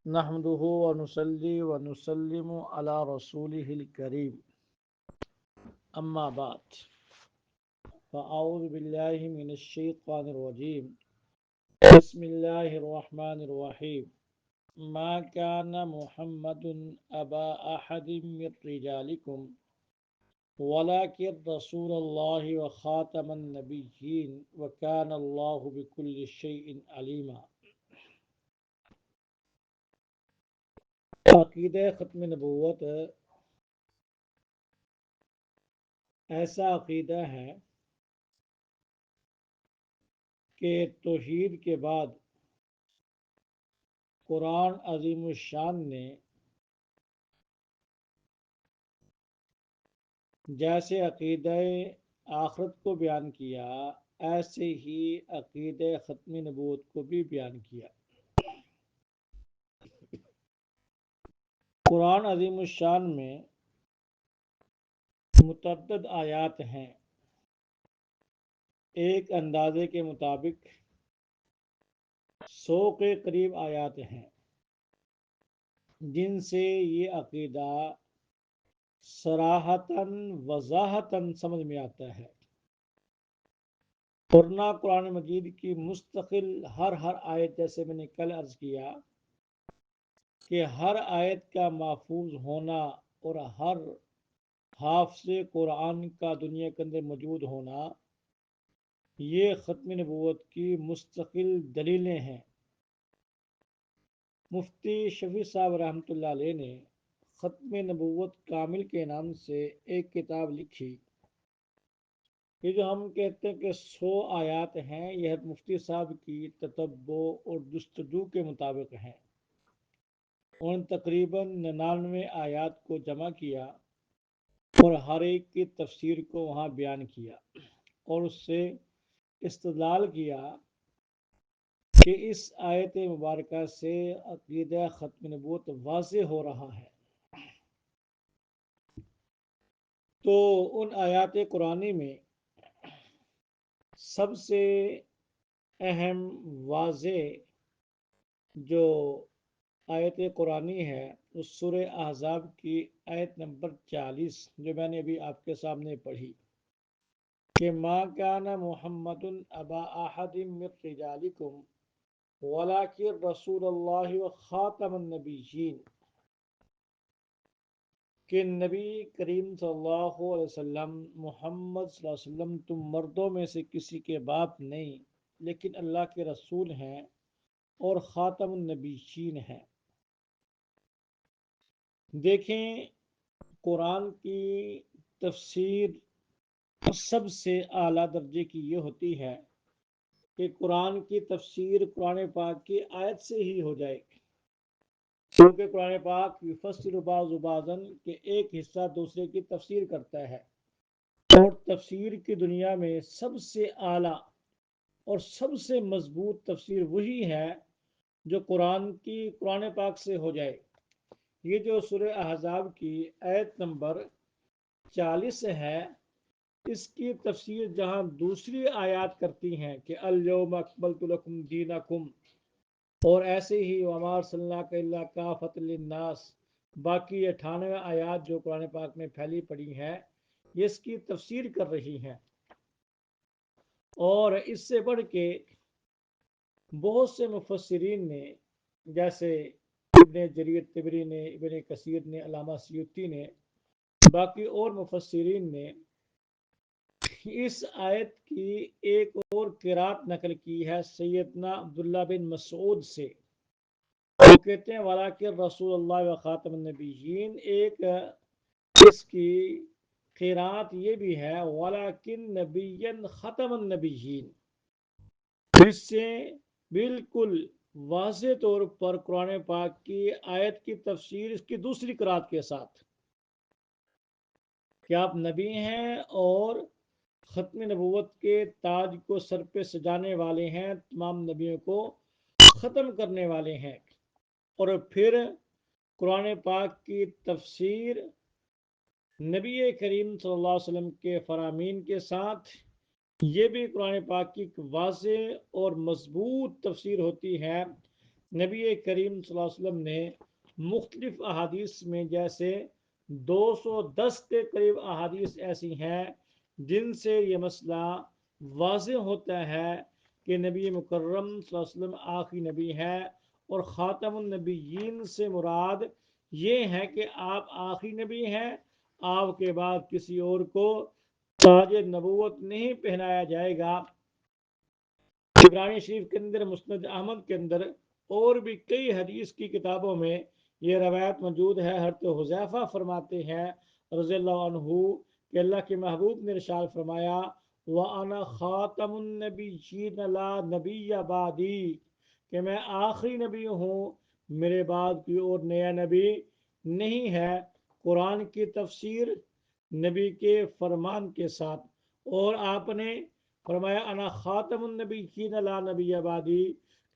نحمده ونصلي ونسلم على رسوله الكريم أما بعد فأعوذ بالله من الشيطان الرجيم بسم الله الرحمن الرحيم ما كان محمد أبا أحد من رجالكم ولكن رسول الله وخاتم النبيين وكان الله بكل شيء عليما۔ عقیدہ ختم نبوت ایسا عقیدہ ہے کہ توحید کے بعد قرآن عظیم الشان نے جیسے عقیدہ آخرت کو بیان کیا ایسے ہی عقیدہ ختم نبوت کو بھی بیان کیا۔ قرآن عظیم الشان میں متعدد آیات ہیں، ایک اندازے کے مطابق 100 کے قریب آیات ہیں جن سے یہ عقیدہ صراحتاً وضاحتاً سمجھ میں آتا ہے۔ ورنہ قرآن مجید کی مستقل ہر آیت، جیسے میں نے کل عرض کیا کہ ہر آیت کا محفوظ ہونا اور ہر حافظ قرآن کا دنیا کے اندر موجود ہونا، یہ ختم نبوت کی مستقل دلیلیں ہیں۔ مفتی شفیع صاحب رحمۃ اللہ علیہ نے ختم نبوت کامل کے نام سے ایک کتاب لکھی۔ یہ جو ہم کہتے ہیں کہ 100 آیات ہیں، یہ مفتی صاحب کی تتبع اور جستجو کے مطابق ہیں۔ انہوں نے تقریباً 99 آیات کو جمع کیا اور ہر ایک کی تفسیر کو وہاں بیان کیا اور اس سے استدلال کیا کہ اس آیت مبارکہ سے عقیدہ ختم نبوت واضح ہو رہا ہے۔ تو ان آیات قرآنی میں سب سے اہم واضح جو آیت قرآنی ہے اس سورہ احزاب کی آیت نمبر 40 جو میں نے ابھی آپ کے سامنے پڑھی کہ ما کان محمد ابا احد من رجالکم ولکن رسول اللہ و خاتم النبیین، کہ نبی کریم صلی اللہ علیہ وسلم محمد صلی اللہ علیہ وسلم تم مردوں میں سے کسی کے باپ نہیں لیکن اللہ کے رسول ہیں اور خاتم النبیین ہیں۔ دیکھیں، قرآن کی تفسیر سب سے اعلیٰ درجے کی یہ ہوتی ہے کہ قرآن کی تفسیر قرآن پاک کی آیت سے ہی ہو جائے، کیونکہ قرآن پاک یفسر بعض بعضاً کہ ایک حصہ دوسرے کی تفسیر کرتا ہے، اور تفسیر کی دنیا میں سب سے اعلیٰ اور سب سے مضبوط تفسیر وہی ہے جو قرآن پاک سے ہو جائے۔ یہ جو سورہ احزاب کی آیت نمبر 40 ہے، اس کی تفسیر جہاں دوسری آیات کرتی ہیں کہ الیوم اکملت لکم دینکم، اور ایسے ہی وما ارسلناک الا کافۃ للناس، باقی 98 آیات جو قرآن پاک میں پھیلی پڑی ہیں یہ اس کی تفسیر کر رہی ہیں۔ اور اس سے بڑھ کے بہت سے مفسرین نے، جیسے ابن جریر طبری نے، ابن کثیر نے، علامہ سیوطی نے، باقی اور مفسرین نے اس آیت کی ایک اور قرات نقل کی ہے سیدنا عبداللہ بن مسعود سے، وہ کہتے ہیں وَلَٰكِن رسول اللہ و خاتم النبیین۔ ایک اس کی قرات یہ بھی ہے وَلَٰكِن نبیًا ختم النبیین۔ اس سے بالکل واضح طور پر قرآن پاک کی آیت کی تفسیر اس کی دوسری قرات کے ساتھ کہ آپ نبی ہیں اور ختم نبوت کے تاج کو سر پہ سجانے والے ہیں، تمام نبیوں کو ختم کرنے والے ہیں۔ اور پھر قرآن پاک کی تفسیر نبی کریم صلی اللہ علیہ وسلم کے فرامین کے ساتھ یہ بھی قرآن پاک کی واضح اور مضبوط تفسیر ہوتی ہے نبی کریم صلی اللہ علیہ وسلم نے مختلف احادیث میں جیسے 210 کے قریب احادیث ایسی ہیں جن سے یہ مسئلہ واضح ہوتا ہے کہ نبی مکرم صلی اللہ علیہ وسلم آخری نبی ہے، اور خاتم النبیین سے مراد یہ ہے کہ آپ آخری نبی ہیں، آپ کے بعد کسی اور کو تاج نبوت نہیں پہنایا جائے گا۔ عبرانی شریف کے اندر، مسند احمد کے اندر اور بھی کئی حدیث کی کتابوں میں یہ روایت موجود ہے۔ حضرت حذیفہ فرماتے ہیں رضی اللہ عنہ کہ اللہ کے محبوب نے ارشاد فرمایا وَأَنَا خَاتَمُ النَّبِيِّينَ لَا نَبِيَّ بَعْدِي، کہ میں آخری نبی ہوں، میرے بعد کوئی اور نیا نبی نہیں ہے۔ قرآن کی تفسیر نبی کے فرمان کے ساتھ، اور آپ نے فرمایا انا خاتم النبیین لا نبی بعدی،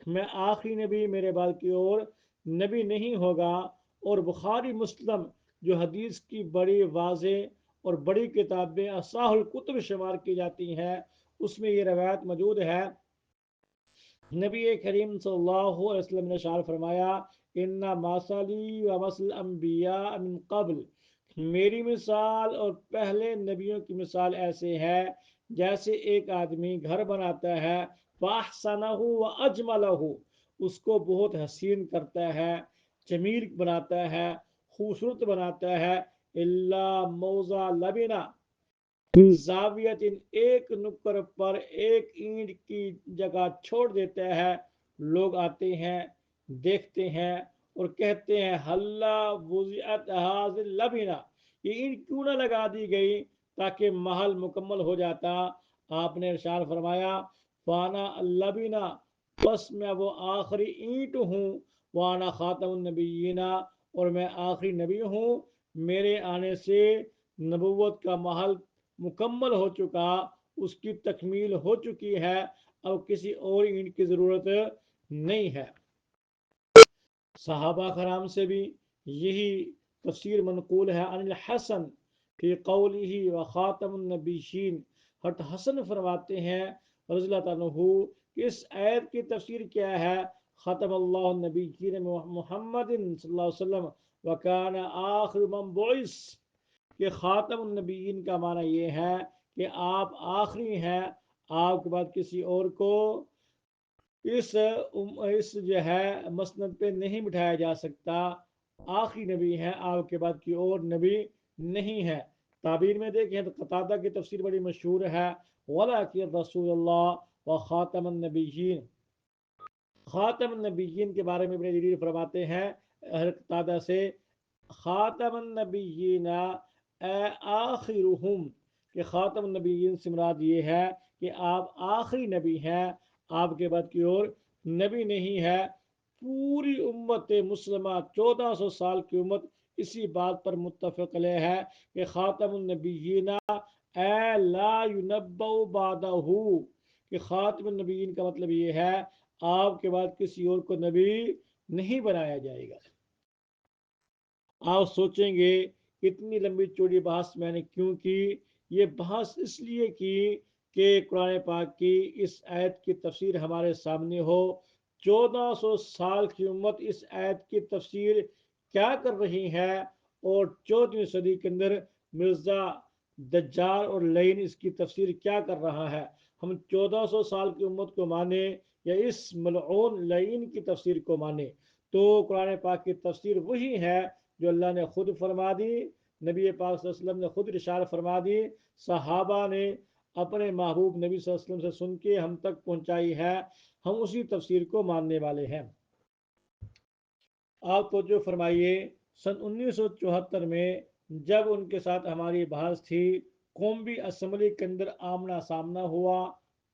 میں آخری نبی، میرے بعد کی اور نبی نہیں ہوگا۔ اور بخاری مسلم جو حدیث کی بڑی واضح اور بڑی کتابیں اصح الکتب شمار کی جاتی ہیں، اس میں یہ روایت موجود ہے۔ نبی کریم صلی اللہ علیہ وسلم نے ارشاد فرمایا ان مثلی و مثل الانبیاء من قبل، میری مثال اور پہلے نبیوں کی مثال ایسے ہے جیسے ایک آدمی گھر بناتا ہے، فاحسنہ و اجملہ، اس کو بہت حسین کرتا ہے، جمیل بناتا ہے، خوبصورت بناتا ہے، الا موضع لبنہ، زاویت، ایک نکر پر ایک اینٹ کی جگہ چھوڑ دیتا ہے، لوگ آتے ہیں، دیکھتے ہیں اور کہتے ہیں حلا وضعت هذه اللبنہ، یہ اینٹ کیوں نہ لگا دی گئی تاکہ محل مکمل ہو جاتا۔ آپ نے ارشاد فرمایا فانا اللبنہ، بس میں وہ آخری اینٹ ہوں، وانا خاتم النبیین، اور میں آخری نبی ہوں، میرے آنے سے نبوت کا محل مکمل ہو چکا، اس کی تکمیل ہو چکی ہے، اب کسی اور اینٹ کی ضرورت نہیں ہے۔ صحابہ کرام سے بھی یہی تفسیر منقول ہے۔ عن الحسن فی قولہ وخاتم النبیین، حضرت حسن فرماتے ہیں رضی اللہ عنہ کہ اس آیت کی تفسیر کیا ہے، ختم اللہ النبیین محمد صلی اللہ علیہ وسلم وکان آخر من بعث، کہ خاتم النبیین کا معنی یہ ہے کہ آپ آخری ہیں، آپ کے بعد کسی اور کو اس جو ہے مسند پہ نہیں بٹھایا جا سکتا، آخری نبی ہیں، آپ کے بعد کوئی اور نبی نہیں ہے۔ تعبیر میں دیکھیں تو قتادہ کی تفسیر بڑی مشہور ہے، وَلَٰكِن رسول اللہ و خاتم النبیین، خاتم النبیین کے بارے میں ابن جریر فرماتے ہیں قتادہ سے خاتم النبیین اے آخرہم، کہ خاتم النبیین سے مراد یہ ہے کہ آپ آخری نبی ہیں، آپ کے بعد کوئی اور نبی نہیں ہے۔ پوری امت مسلمہ 1400 سال کی امت اسی بات پر متفق علیہ ہے کہ خاتم النبیین اے لا ینبأ بعدہ، کہ خاتم النبیین کا مطلب یہ ہے آپ کے بعد کسی اور کو نبی نہیں بنایا جائے گا۔ آپ سوچیں گے اتنی لمبی چوڑی بحث میں نے کیوں کی؟ یہ بحث اس لیے کی کہ قرآن پاک کی اس آیت کی تفسیر ہمارے سامنے ہو۔ 1400 سال کی امت اس آیت کی تفسیر کیا کر رہی ہے، اور 14ویں صدی کے اندر مرزا دجال اور لعین اس کی تفسیر کیا کر رہا ہے۔ ہم 1400 سال کی امت کو مانے یا اس ملعون لعین کی تفسیر کو مانے، تو قرآن پاک کی تفسیر وہی ہے جو اللہ نے خود فرما دی، نبی پاک صلی اللہ علیہ وسلم نے خود ارشاد فرما دی، صحابہ نے اپنے محبوب نبی صلی اللہ علیہ وسلم سے سن کے ہم تک پہنچائی ہے، ہم اسی تفسیر کو ماننے والے ہیں۔ آپ توجہ فرمائیے، سن 1974 میں جب ان کے ساتھ ہماری بحث تھی، قومی اسمبلی کے اندر آمنا سامنا ہوا،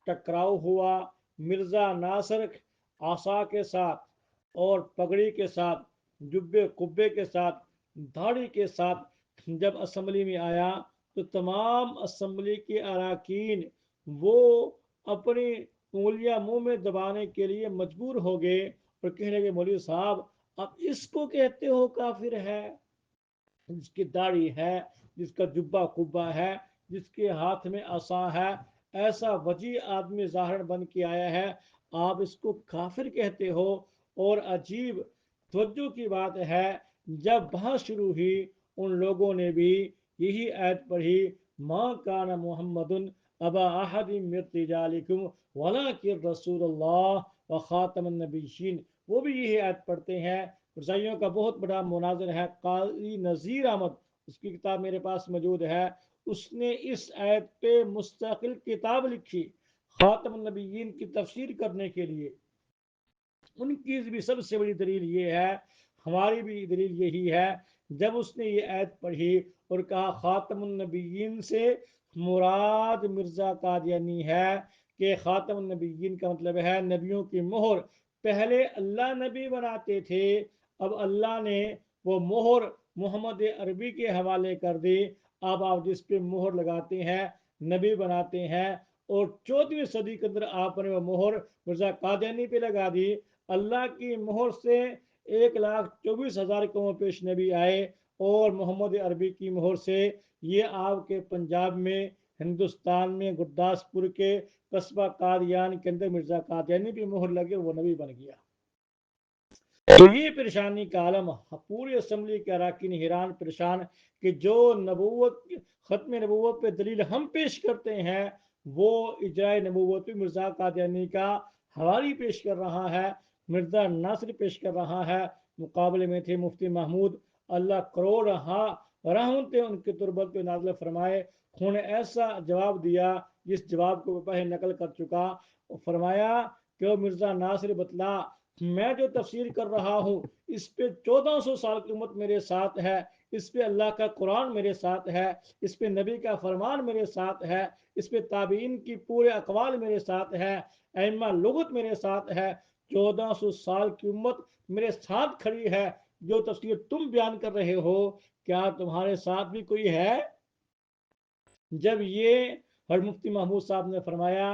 ٹکراؤ ہوا، مرزا ناصر عصا کے ساتھ اور پگڑی کے ساتھ، جبے قبے کے ساتھ، دھاڑی کے ساتھ جب اسمبلی میں آیا تو تمام اسمبلی کے اراکین وہ اپنی انگلیاں منہ میں دبانے کے لیے مجبور ہو گئے اور کہنے لگے مولوی صاحب اب اس کو کہتے ہو کافر ہے، جس کی داڑھی ہے، جس کا جبہ قبہ ہے، جس کے ہاتھ میں عصا ہے، ایسا وجیح آدمی ظاہر بن کے آیا ہے، آپ اس کو کافر کہتے ہو؟ اور عجیب توجہ کی بات ہے جب بحث شروع ہوئی ان لوگوں نے بھی یہی آیت پڑھی ما کان محمد ابا احد من رجالکم ولکن رسول اللہ وخاتم النبیین، وہ بھی یہی آیت پڑھتے ہیں۔ رسائیوں کا بہت بڑا مناظر ہے، قاضی نذیر احمد، اس کی کتاب میرے پاس موجود ہے، اس نے اس آیت پہ مستقل کتاب لکھی خاتم النبیین کی تفسیر کرنے کے لیے۔ ان کی بھی سب سے بڑی دلیل یہ ہے، ہماری بھی دلیل یہی ہے، جب اس نے یہ آیت پڑھی اور کہا خاتم النبیین سے مراد مرزا قادیانی ہے، کہ خاتم النبیین کا مطلب ہے نبیوں کی مہر۔ پہلے اللہ نبی بناتے تھے، اب اللہ نے وہ مہر محمد عربی کے حوالے کر دی، اب آپ جس پہ مہر لگاتے ہیں نبی بناتے ہیں، اور 14ویں صدی کے اندر آپ نے وہ مہر مرزا قادیانی پہ لگا دی۔ اللہ کی مہر سے 1,24,000 قوم پیش نبی آئے، اور محمد عربی کی مہر سے یہ آپ کے پنجاب میں، ہندوستان میں گرداسپور کے قصبہ قادیان کے اندر مرزا قادیانی بھی مہر لگے، وہ نبی بن گیا۔ تو یہ پریشانی کا عالم، پوری اسمبلی کے اراکین حیران پریشان کہ جو نبوت، ختم نبوت پہ دلیل ہم پیش کرتے ہیں، وہ اجرائے نبوت پہ مرزا قادیانی کا حوالی پیش کر رہا ہے، مرزا ناصر پیش کر رہا ہے۔ مقابلے میں تھے مفتی محمود، اللہ کروڑ رحمتیں ان کی تربت پہ نازل فرمائے، انہوں نے ایسا جواب دیا جس جواب کو پہلے نقل کر چکا۔ فرمایا کہ وہ مرزا ناصر بتلا، میں جو تفسیر کر رہا ہوں اس پہ 1400 سال کی امت میرے ساتھ ہے، اس پہ اللہ کا قرآن میرے ساتھ ہے، اس پہ نبی کا فرمان میرے ساتھ ہے، اس پہ تابعین کی پورے اقوال میرے ساتھ ہے، ائمہ لغت میرے ساتھ ہے، 1400 سال کی امت میرے ساتھ کھڑی ہے۔ جو تفسیر تم بیان کر رہے ہو، کیا تمہارے ساتھ بھی کوئی ہے؟ جب یہ ہر مفتی محمود صاحب نے فرمایا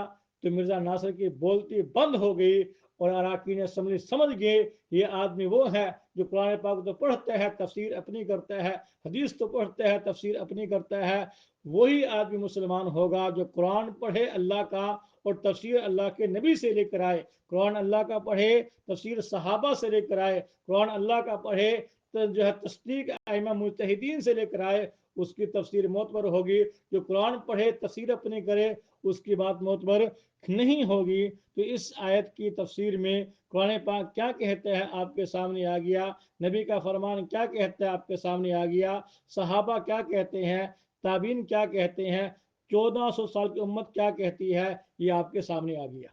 تو مرزا ناصر کی بولتی بند ہو گئی، اور اراکین اسمبلی سمجھ گئے یہ آدمی وہ ہے جو قرآن پاک تو پڑھتا ہے تفسیر اپنی کرتا ہے، حدیث تو پڑھتا ہے تفسیر اپنی کرتا ہے، وہی آدمی مسلمان ہوگا جو قرآن پڑھے اللہ کا اور تفسیر اللہ کے نبی سے لے کر آئے، قرآن اللہ کا پڑھے تفسیر صحابہ سے لے کر آئے، قرآن اللہ کا پڑھے تو جو ہے تصدیق ائمہ مجتہدین سے لے کر آئے، اس کی تفسیر معتبر ہوگی۔ جو قرآن پڑھے تفسیر اپنی کرے اس کی بات معتبر نہیں ہوگی۔ تو اس آیت کی تفسیر میں قرآن پاک کیا کہتا ہے آپ کے سامنے آ گیا، نبی کا فرمان کیا کہتا ہے آپ کے سامنے آ گیا، صحابہ کیا کہتے ہیں، تابعین کیا کہتے ہیں، 1400 سال کی امت کیا کہتی ہے، یہ آپ کے سامنے آ گیا۔